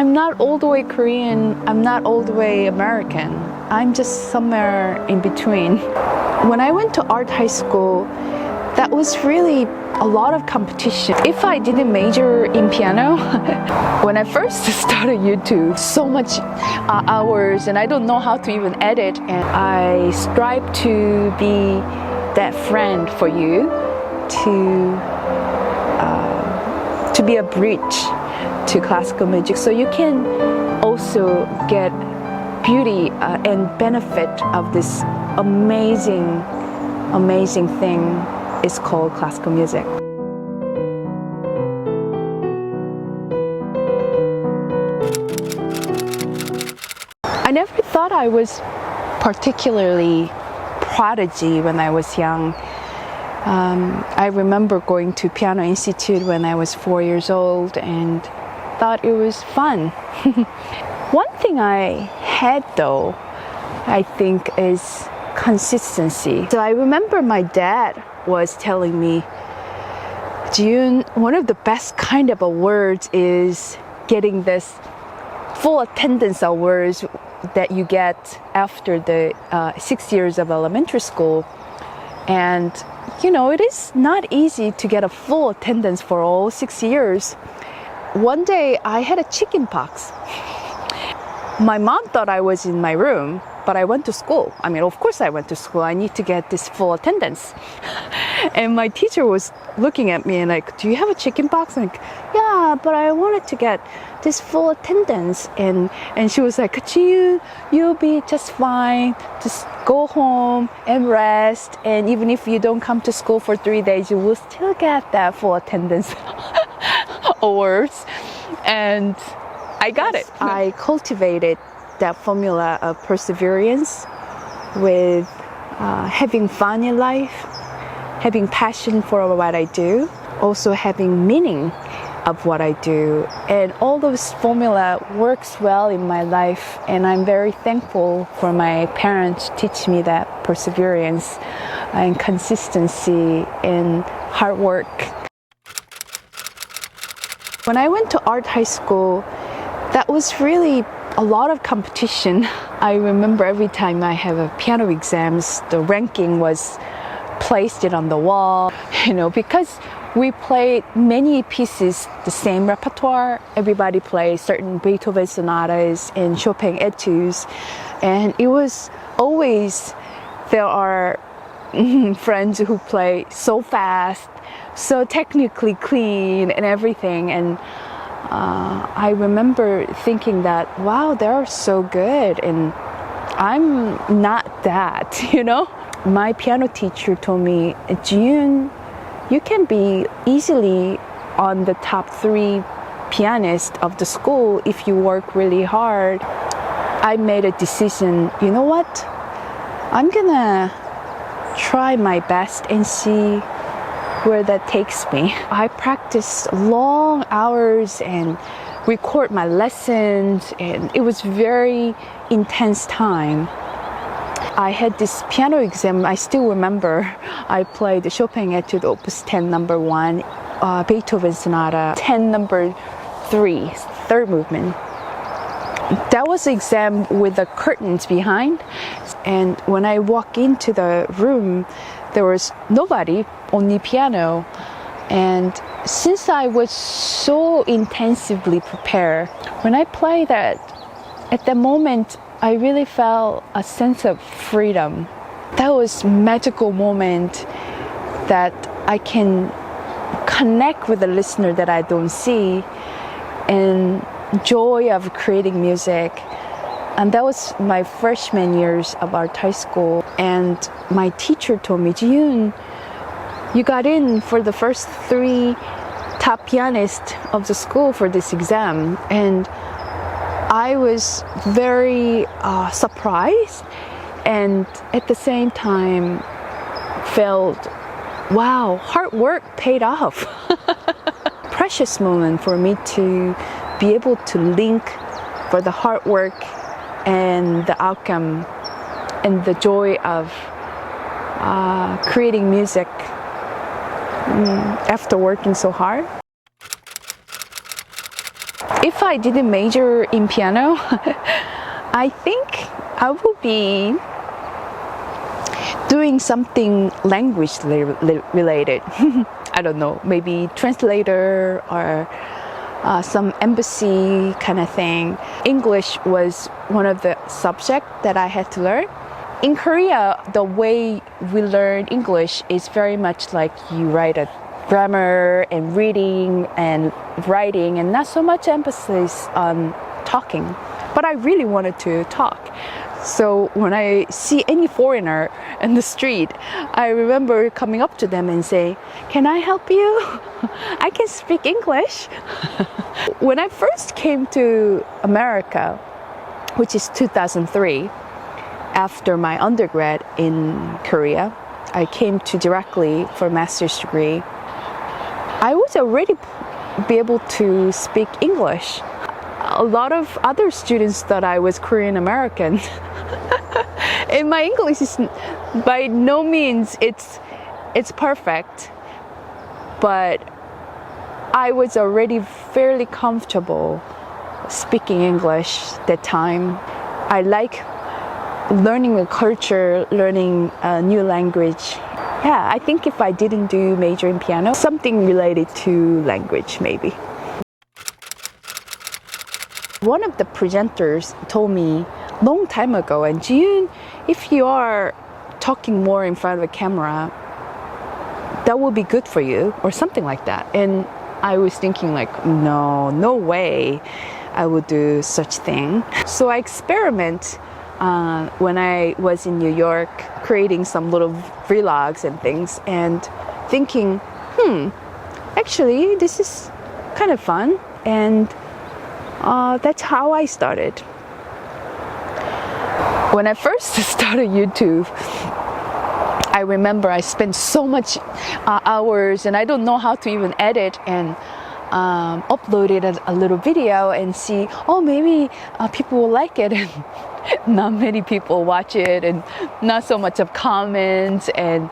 I'm not all the way Korean, I'm not all the way American. I'm just somewhere in between. When I went to art high school, that was really a lot of competition. If I didn't major in piano, when I first started YouTube, so much hours and I don't know how to even edit, and I strive to be that friend for you to be a bridge to classical music, so you can also get beauty and benefit of this amazing thing is called classical music. I never thought I was particularly prodigy when I was young. I remember going to Piano Institute when I was 4 years old and thought it was fun. One thing I had though, I think, is consistency. So I remember my dad was telling me, Jeeyoon, one of the best kind of awards is getting this full attendance awards that you get after the 6 years of elementary school. And you know, it is not easy to get a full attendance for all 6 years. One day I had a chicken pox. My mom thought I was in my room, but I went to school. I mean, of course I went to school. I need to get this full attendance. And my teacher was looking at me and like, do you have a chicken pox? I'm like, yeah, but I wanted to get this full attendance. And she was like, Jeeyoon, you'll be just fine. Just go home and rest. And even if you don't come to school for 3 days, you will still get that full attendance awards. And I got it. I cultivated that formula of perseverance with having fun in life, having passion for what I do, also having meaning of what I do. And all those formula works well in my life, and I'm very thankful for my parents teach me that perseverance and consistency and hard work. When I went to art high school, that was really a lot of competition. I remember every time I have a piano exams, the ranking was placed it on the wall, you know, because we played many pieces, the same repertoire. Everybody plays certain Beethoven sonatas and Chopin etudes, and it was always, there are friends who play so fast, so technically clean and everything. And I remember thinking that, wow, they're so good and I'm not that, you know? My piano teacher told me, Jeeyoon, you can be easily on the top 3 pianists of the school if you work really hard. I made a decision, you know what? I'm gonna try my best and see where that takes me. I practiced long hours and record my lessons, and it was very intense time. I had this piano exam, I still remember. I played the Chopin Etude Opus 10 number 1, Beethoven Sonata 10 number 3, third movement. That was the exam with the curtains behind, and when I walked into the room, there was nobody, only piano. And since I was so intensively prepared, when I played that, at that moment, I really felt a sense of freedom. That was a magical moment that I can connect with the listener that I don't see, and joy of creating music. And that was my freshman years of art high school. And my teacher told me, Jeeyoon, you got in for the first 3 top pianists of the school for this exam. And I was very surprised, and at the same time felt, wow, hard work paid off. Precious moment for me to be able to link for the hard work and the outcome and the joy of creating music after working so hard. If I didn't major in piano, I think I would be doing something language related. I don't know, maybe translator or some embassy kind of thing. English was one of the subjects that I had to learn. In Korea, the way we learn English is very much like you write a grammar and reading and writing, and not so much emphasis on talking. But I really wanted to talk. So when I see any foreigner in the street, I remember coming up to them and saying, "Can I help you? I can speak English." When I first came to America, which is 2003, after my undergrad in Korea, I came to directly for a master's degree. I was already be able to speak English. A lot of other students thought I was Korean American. And my English is by no means it's perfect, but I was already fairly comfortable speaking English that time. I like learning a culture, learning a new language. Yeah, I think if I didn't do major in piano, something related to language maybe. One of the presenters told me long time ago, and Jeeyoon, if you are talking more in front of a camera, that will be good for you, or something like that. And I was thinking like, no way I would do such thing. So I experiment when I was in New York, creating some little vlogs and things, and thinking, actually this is kind of fun, and that's how I started. When I first started YouTube, I remember I spent so much hours, and I don't know how to even edit and uploaded a little video and see, oh, maybe people will like it, and not many people watch it, and not so much of comments. And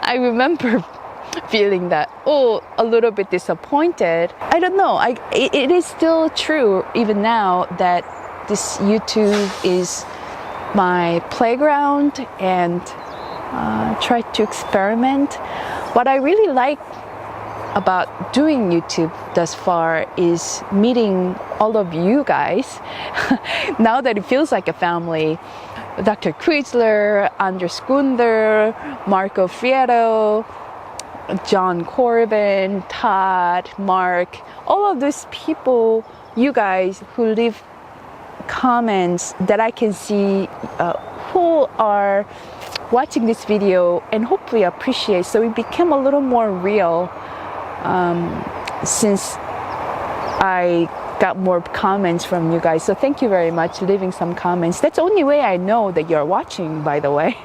I remember feeling that, a little bit disappointed. I don't know, it is still true even now that this YouTube is my playground, and try to experiment. What I really like about doing YouTube thus far is meeting all of you guys. Now that it feels like a family. Dr. Quizler, Anders Gunder, Marco Friedo, John Corbin, Todd, Mark, all of these people, you guys who leave comments that I can see who are watching this video and hopefully appreciate. So it became a little more real since I got more comments from you guys. So thank you very much for leaving some comments. That's the only way I know that you're watching, by the way.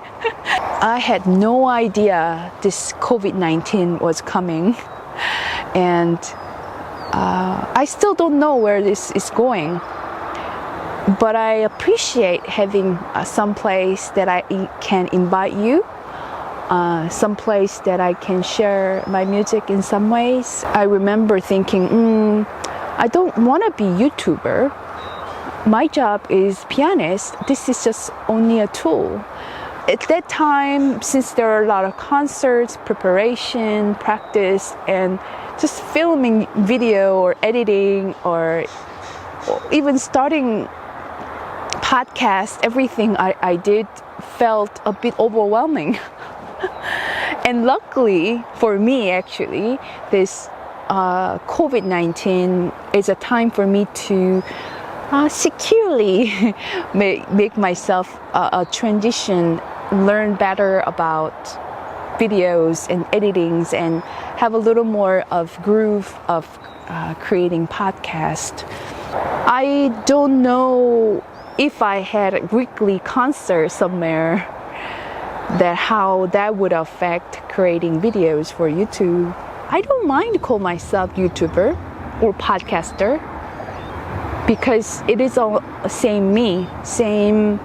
I had no idea this COVID-19 was coming, and I still don't know where this is going. But I appreciate having some place that I can invite you, some place that I can share my music in some ways. I remember thinking, I don't want to be YouTuber. My job is pianist. This is just only a tool. At that time, since there are a lot of concerts, preparation, practice, and just filming video or editing, or even starting podcast, everything I did felt a bit overwhelming. And luckily for me, actually, this COVID-19 is a time for me to securely make myself a transition, learn better about videos and editings, and have a little more of groove of creating podcast. I don't know if I had a weekly concert somewhere, that how that would affect creating videos for YouTube. I don't mind call myself YouTuber or podcaster, because it is all same me, same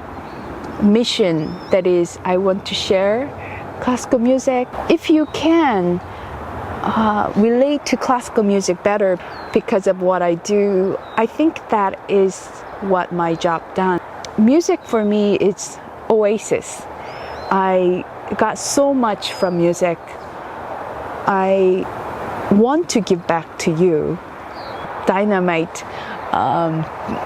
mission. That is, I want to share classical music. If you can relate to classical music better because of what I do. I think that is what my job done. Music for me is oasis. I got so much from music. I want to give back to you. Dynamite,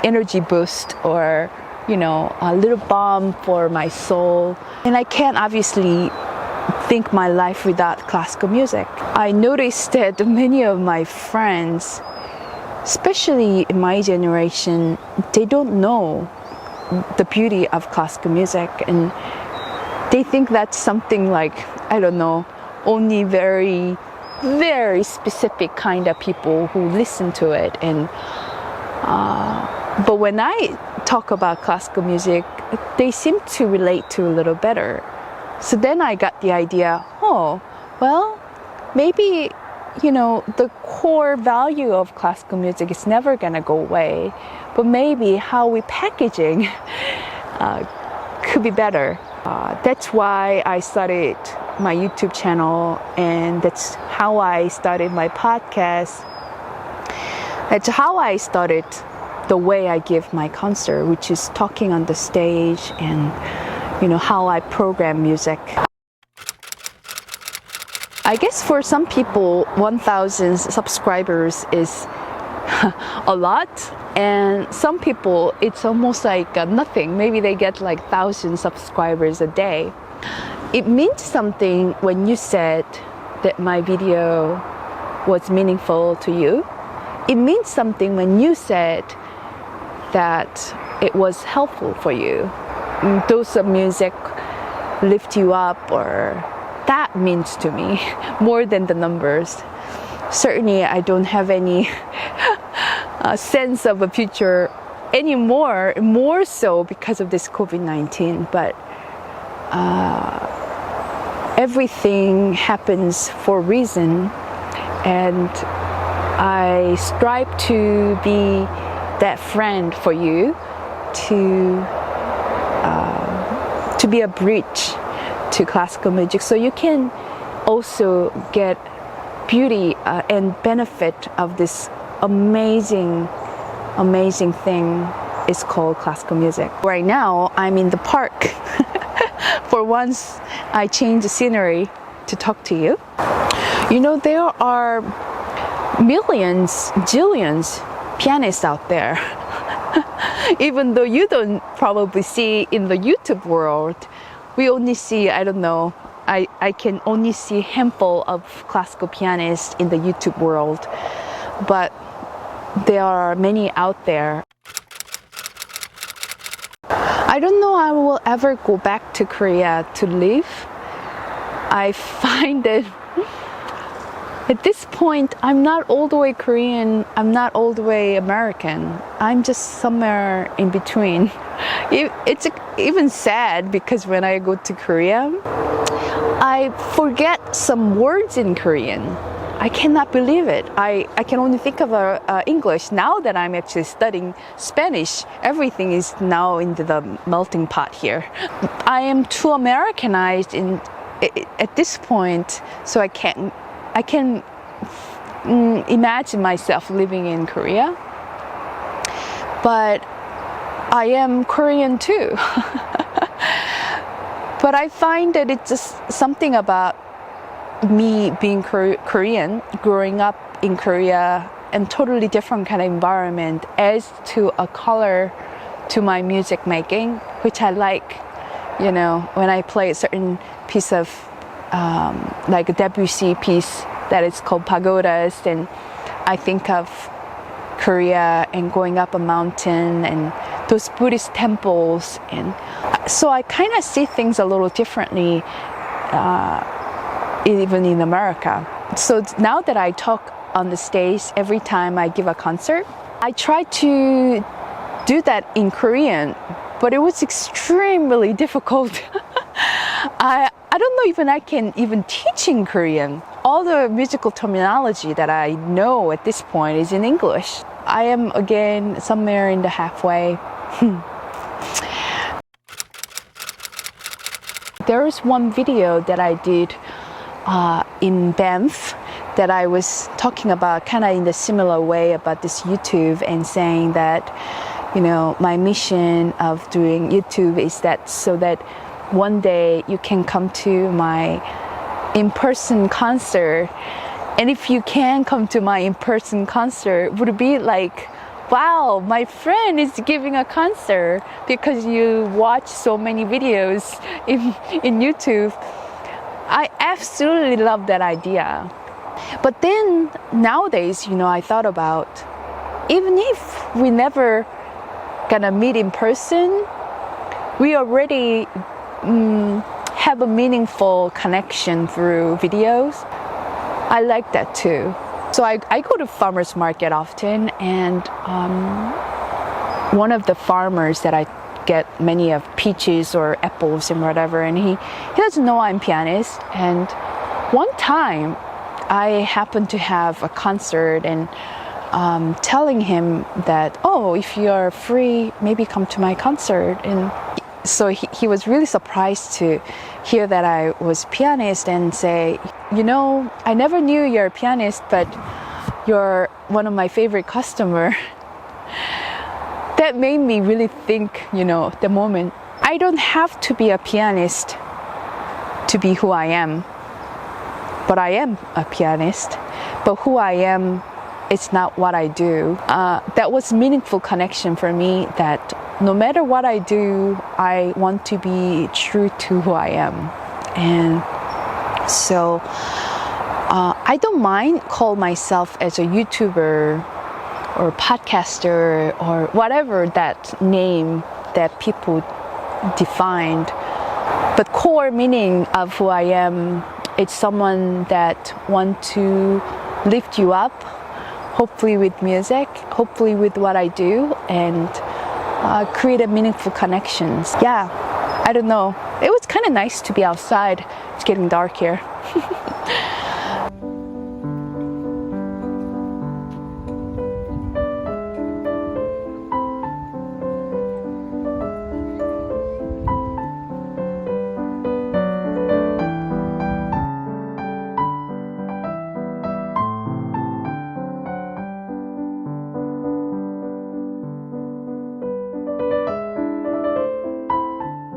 energy boost, or a little balm for my soul. And I can't obviously think my life without classical music. I noticed that many of my friends, especially in my generation, they don't know the beauty of classical music, and they think that's something like, I don't know, only very, very specific kind of people who listen to it. And but when I talk about classical music, they seem to relate to a little better. So then I got the idea, oh, well, maybe, the core value of classical music is never gonna go away, but maybe how we packaging could be better. That's why I started my YouTube channel, and that's how I started my podcast. That's how I started the way I give my concert, which is talking on the stage, and how I program music. I guess for some people 1,000 subscribers is a lot, and some people it's almost like nothing. Maybe they get like 1,000 subscribers a day. It means something when you said that my video was meaningful to you. It means something when you said that it was helpful for you. Those of music lift you up, or that means to me more than the numbers. Certainly I don't have any sense of a future anymore, more so because of this COVID-19, but everything happens for a reason, and I strive to be that friend for you, to be a bridge to classical music, so you can also get beauty and benefit of this amazing thing is called classical music. Right now I'm in the park. For once I changed the scenery to talk to you. There are millions, Jeeyoons pianists out there. Even though you don't probably see in the YouTube world, we only see, I don't know, I can only see a handful of classical pianists in the YouTube world, but there are many out there. I don't know I will ever go back to Korea to live. I find that at this point, I'm not all the way Korean, I'm not all the way American. I'm just somewhere in between. It's even sad because when I go to Korea, I forget some words in Korean. I cannot believe it. I can only think of English. Now that I'm actually studying Spanish, everything is now into the melting pot here. I am too Americanized at this point, so I can imagine myself living in Korea. But I am Korean too. But I find that it's just something about me being Korean, growing up in Korea, and totally different kind of environment adds to a color to my music making, which I like. When I play a certain piece of like a Debussy piece that is called Pagodas, and I think of Korea and going up a mountain and those Buddhist temples, and so I kind of see things a little differently even in America. So now that I talk on the stage every time I give a concert, I try to do that in Korean, but it was extremely difficult. I don't know even I can even teach in Korean. All the musical terminology that I know at this point is in English. I am again somewhere in the halfway. There is one video that I did in Banff that I was talking about kind of in the similar way about this YouTube, and saying that, you know, my mission of doing YouTube is that so that one day you can come to my in-person concert. And if you can come to my in-person concert, would it be like, wow, my friend is giving a concert because you watch so many videos in YouTube. I absolutely love that idea. But then nowadays, you know, I thought about, even if we never gonna meet in person, we already have a meaningful connection through videos. I like that too. So I go to farmers market often, and one of the farmers that I get many of peaches or apples and whatever, and he doesn't know I'm pianist. And one time I happened to have a concert, and telling him that, oh, if you're free, maybe come to my concert. And so he was really surprised to hear that I was pianist, and say, you know, I never knew you're a pianist, but you're one of my favorite customer. That made me really think, you know, the moment, I don't have to be a pianist to be who I am, but I am a pianist. But who I am, it's not what I do. That was meaningful connection for me, that no matter what I do, I want to be true to who I am. And so I don't mind call myself as a YouTuber or podcaster or whatever that name that people defined. But core meaning of who I am, it's someone that want to lift you up, hopefully with music, hopefully with what I do, and create a meaningful connections. Yeah, I don't know. It was kind of nice to be outside. It's getting dark here.